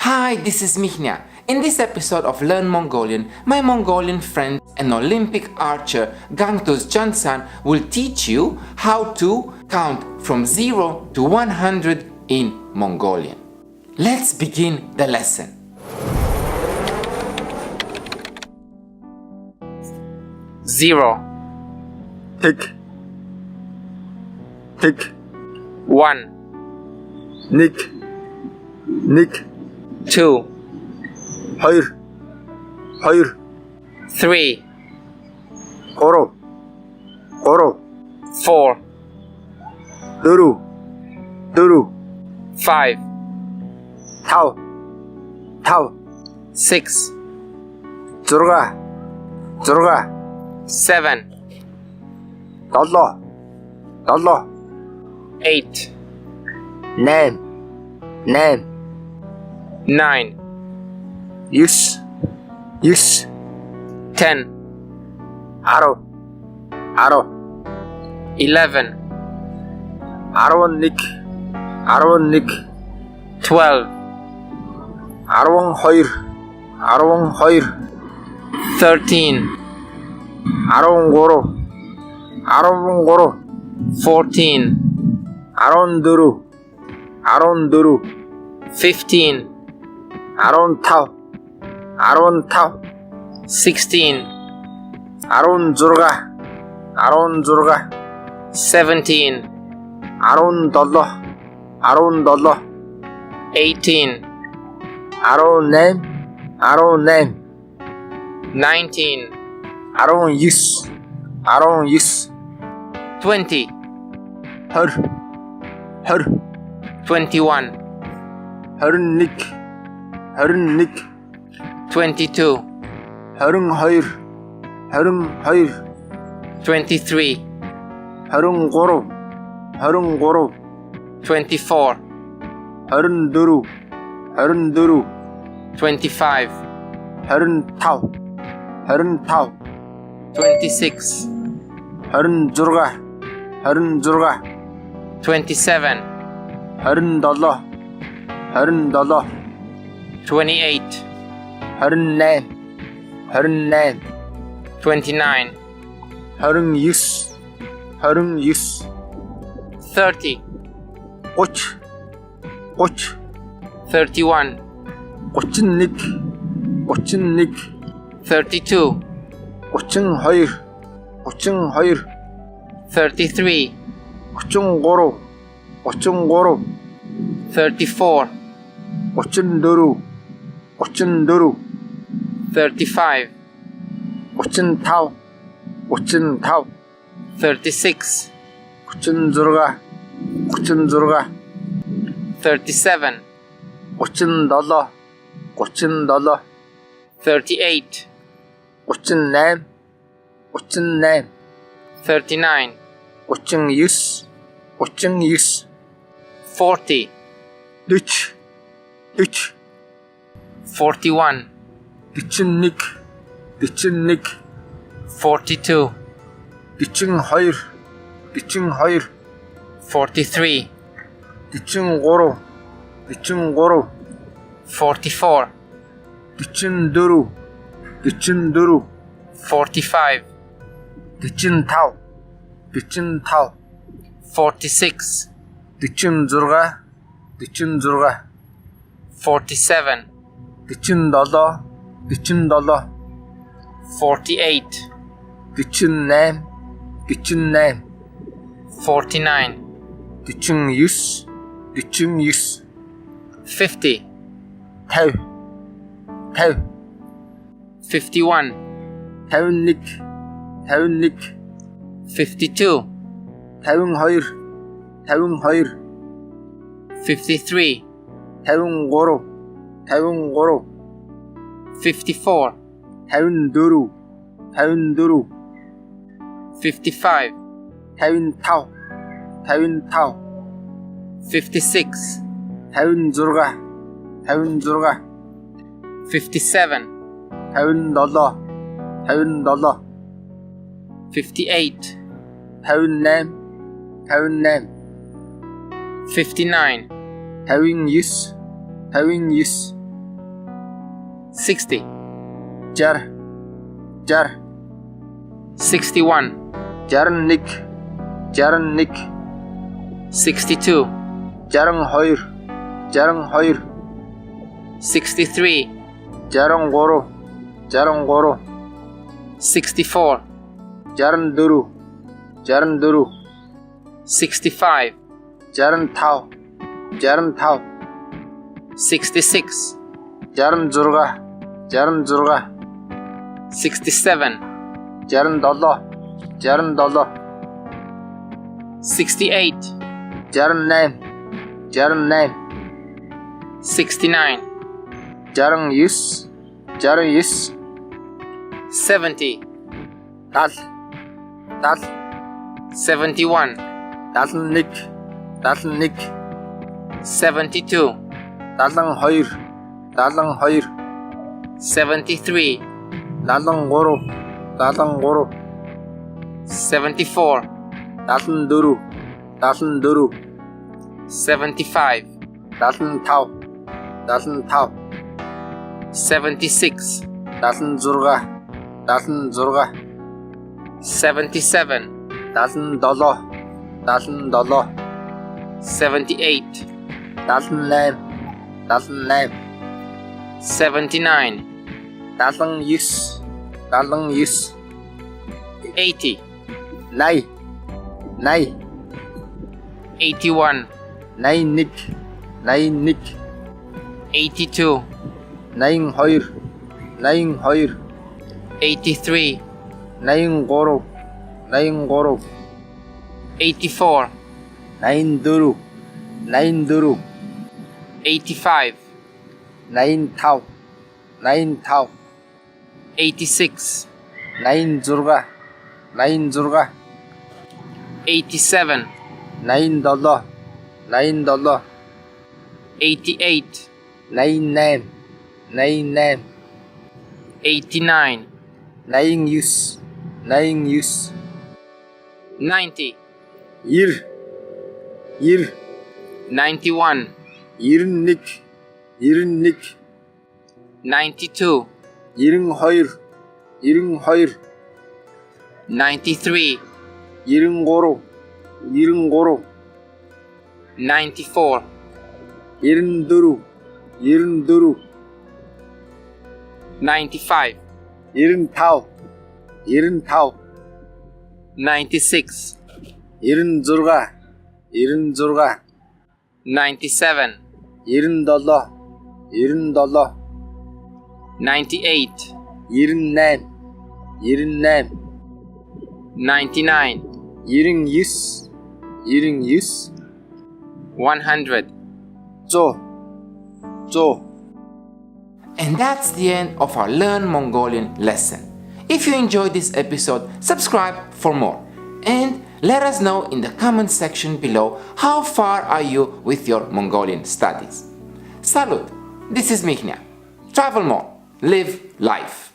Hi, this is Mihnia. In this episode of Learn Mongolian, my Mongolian friend and Olympic archer Gangtus Jansan will teach you how to count from 0 to 100 in Mongolian. Let's begin the lesson. Zero. Tick. Tick. 1. Nick. Nick. 2. Hayır. Hayır. 3. Koro. Koro. 4. Duru. Duru. 5. Tao. Tao. 6. Zurga. Zurga. 7. Dallo. Dallo. 8. Name. Name. 9. Yüz. Yüz. 10. Arrow. Arrow. 11. Arrow Nick. Arrow Nick. 12. Arrow hayır. Arrow hayır. 13. Arrow goro. Arrow goro. 14. Arrow duru. Arrow duru. 15. Arrow tau. Arrow tau. 16. Arrow zurga. Arrow zurga. 17. Arrow dallo. Arrow dallo. 18. Arrow name. Arrow name. 19. Arrow yüz. Arrow yüz. 20. Her. Her. 21. Her Nick. Her Nick. 22. Herın hayır. Herın hayır. 23. Herın goro. Herın goro. 24. Herın duru. Herın duru. 25. Herın tau. Herın tau. 26. Herın zurga. Herın zurga. 27. Herın dallo. Herın dallo. 28. Herın name. Herın name. 29. Herın yüz. Herın yüz. 30. Koç. Koç. 31. Koçun Nick. Koçun Nick. 32. Koçun hayır. Koçun hayır. 33. Koçun goro. Koçun goro. 34. Koçun duru. Koçun duru. 35. Koçun tau. Koçun tau. 36. Koçun zurga. Koçun zurga. 37. Koçun dallo. Koçun dallo. 38. Koçun name. Koçun name. 39. Koçun yüz. Koçun yüz. 40. Üç. Üç. 41. Üçün Nick. Üçün Nick. 42. Üçün hayır. Üçün hayır. 43. Üçün goro. Üçün goro. 44. Üçün duru. Üçün duru. 45. Üçün tau. Üçün tau. 46. Üçün zurga. Üçün zurga. 47. Üçün dallo. Üçün dallo. 48. Üçün name. Üçün name. 49. Üçün yüz. Üçün yüz. 50. Tev. Tev. 51. Tevin Nick. Tevin Nick. 52. Tevin hayır. Tevin hayır. 53. Tevin goro. Tevin goro. 54. Tevin duru. Tevin duru. 55. Tevin tau. Tevin tau. 56. Tevin zurga. Tevin zurga. 57. Tevin dallo. Tevin dallo. 58. Tevin name. Tevin name. 59. Tevin yüz. Tevin yüz. 60, jar, jar, 61, jarnik, jarnik, 62, jaranghoir, jaranghoir, 63, jarangoro, jarangoro, 64, jaranduru, jaranduru, 65, jarantau, jarantau, 66, jarandurga, jarandurga, 67, jarandolo, jarandolo, 68, jarannam, jarannam, 69, jarangyus, jarangyus, 70, dal, dal, 71, dalnik, dalnik, 72, даланхоир, даланхоир, 73, далангуру, далангуру, 74, даландүрүү, даландүрүү, 75, далантав, далантав, 76, даланзурга, даланзурга, 77, даландолоо, даландолоо, 78, даланнайм, даланнайм, 79, далангис, далангис, 80, най, най, 81, найник, найник, 82, наинхоир, наинхоир, 83, наингуру, наингуру, 84, наиндүрүү, наиндүрүү, 85, наинтав, наинтав, 86, наинзурга, наинзурга, 87, наиндолоо, наиндолоо, 88, наиннайм, наиннайм, 89, наингюс, наингюс, 90, ир, ир, 91, ирнник, ирнник, 92, ирэнхоир, ирэнхоир, 93, ирэнгуру, ирэнгуру, 94, ирэндүрүү, ирэндүрүү, 95, ирэнтав, ирэнтав, 96, ирэнзурга, ирэнзурга, 97, ирэндолоо, ирэндолоо, 98, ирэннайм, ирэннайм, 99, ирэнгюс, ирэнгюс, 100. 100, 100. And that's the end of our Learn Mongolian lesson. If you enjoyed this episode, subscribe for more. And let us know in the comment section below how far are you with your Mongolian studies. Salut! This is Mihnia. Travel more. Live life.